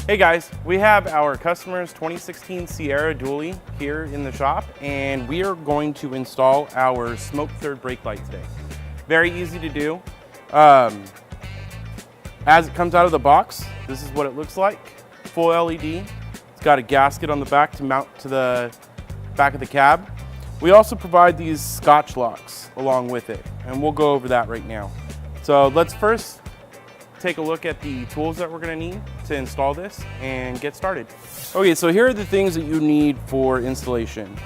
Hey guys, we have our customer's 2016 Sierra Dually here in the shop, and we are going to install our smoke third brake light today. Very easy to do. As it comes out of the box, this is what it looks like. Full LED. It's got a gasket on the back to mount to the back of the cab. We also provide these Scotch locks along with it, and we'll go over that right now. So let's first take a look at the tools that we're going to need to install this and get started. Okay, so here are the things that you need for installation.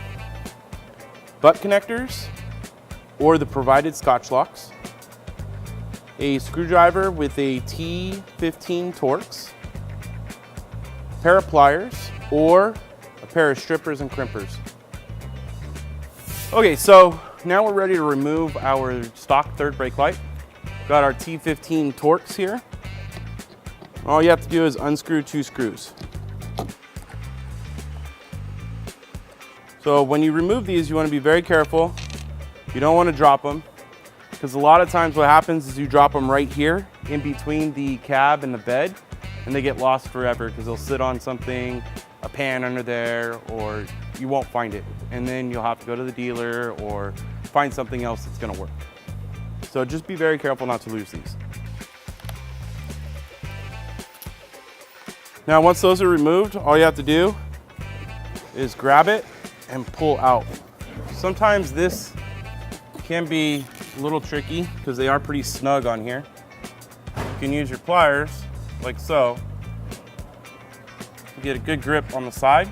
Butt connectors or the provided Scotch locks, a screwdriver with a T15 Torx, a pair of pliers, or a pair of strippers and crimpers. Okay, so now we're ready to remove our stock third brake light. Got our T15 Torx here. All you have to do is unscrew 2 screws. So when you remove these, you want to be very careful. You don't want to drop them, because a lot of times what happens is you drop them right here in between the cab and the bed, and they get lost forever because they'll sit on something, a pan under there, or you won't find it. And then you'll have to go to the dealer or find something else that's going to work. So just be very careful not to lose these. Now once those are removed, all you have to do is grab it and pull out. Sometimes this can be a little tricky because they are pretty snug on here. You can use your pliers like so to get a good grip on the side.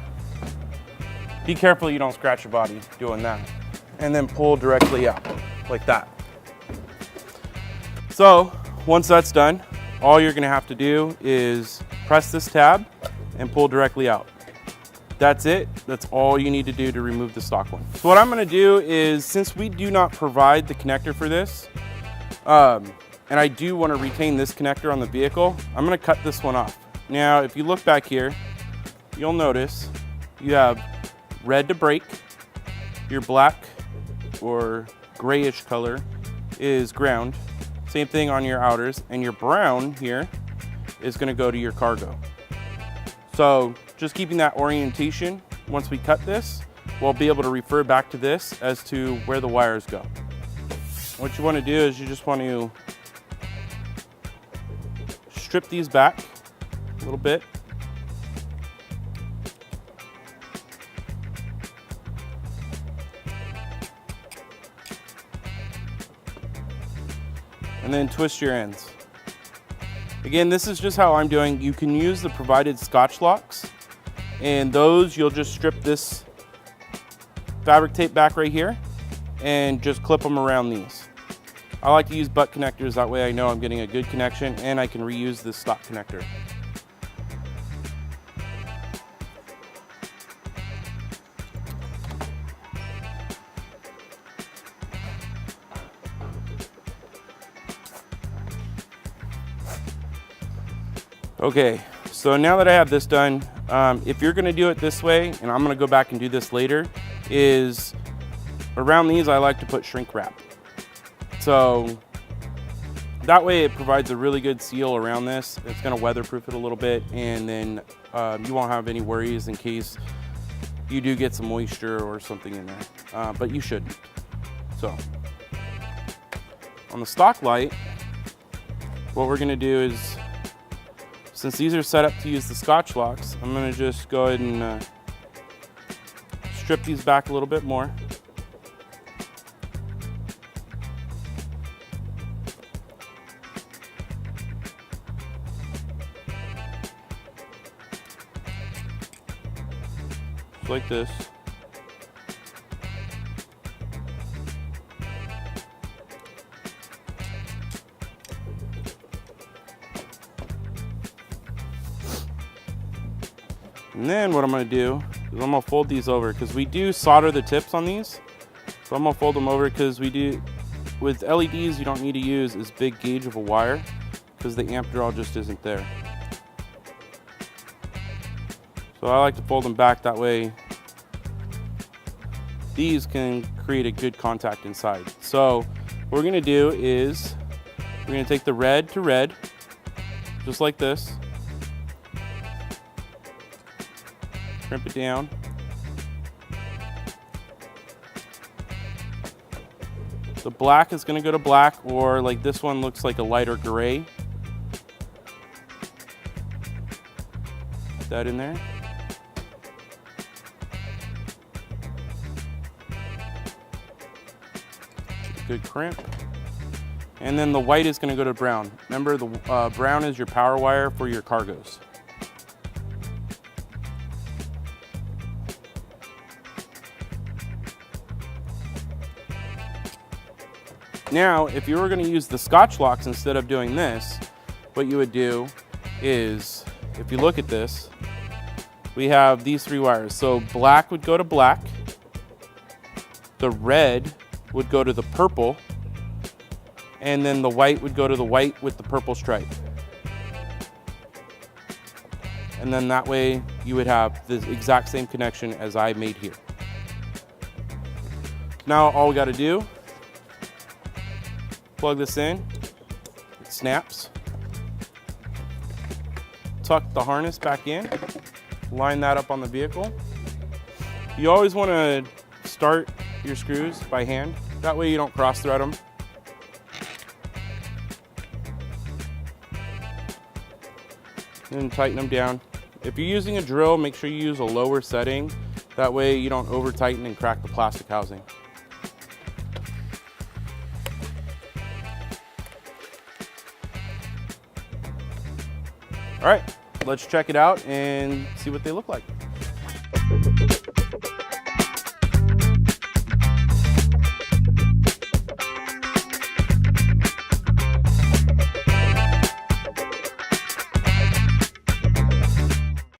Be careful you don't scratch your body doing that. And then pull directly out like that. So once that's done, all you're going to have to do is press this tab and pull directly out. That's it. That's all you need to do to remove the stock one. So what I'm going to do is, since we do not provide the connector for this, and I do want to retain this connector on the vehicle, I'm going to cut this one off. Now, if you look back here, you'll notice you have red to brake, your black or grayish color is ground. Same thing on your outers, and your brown here is going to go to your cargo. So just keeping that orientation, once we cut this, we'll be able to refer back to this as to where the wires go. What you want to do is you just want to strip these back a little bit. And then twist your ends. Again, this is just how I'm doing. You can use the provided Scotch locks, and those you'll just strip this fabric tape back right here and just clip them around these. I like to use butt connectors, that way I know I'm getting a good connection and I can reuse this stock connector. Okay, so now that I have this done, if you're gonna do it this way, and I'm gonna go back and do this later, is around these I like to put shrink wrap. So that way it provides a really good seal around this. It's gonna weatherproof it a little bit, and then you won't have any worries in case you do get some moisture or something in there, but you shouldn't. So on the stock light, what we're gonna do is, since these are set up to use the Scotch locks, I'm going to just go ahead and strip these back a little bit more. Just like this. And then what I'm going to do is I'm going to fold these over, because we do solder the tips on these. So I'm going to fold them over, because we do, with LEDs, you don't need to use as big gauge of a wire because the amp draw just isn't there. So I like to fold them back, that way these can create a good contact inside. So what we're going to do is I'm We're gonna take the red to red, just like this. Crimp it down. The black is gonna go to black, or like this one looks like a lighter gray. Put that in there. Good crimp. And then the white is gonna go to brown. Remember, the brown is your power wire for your cargos. Now, if you were gonna use the Scotch locks instead of doing this, what you would do is, if you look at this, we have these 3 wires. So black would go to black, the red would go to the purple, and then the white would go to the white with the purple stripe. And then that way you would have the exact same connection as I made here. Now all we gotta do, plug this in, it snaps. Tuck the harness back in, line that up on the vehicle. You always wanna start your screws by hand. That way you don't cross thread them. And tighten them down. If you're using a drill, make sure you use a lower setting. That way you don't over tighten and crack the plastic housing. All right, let's check it out and see what they look like.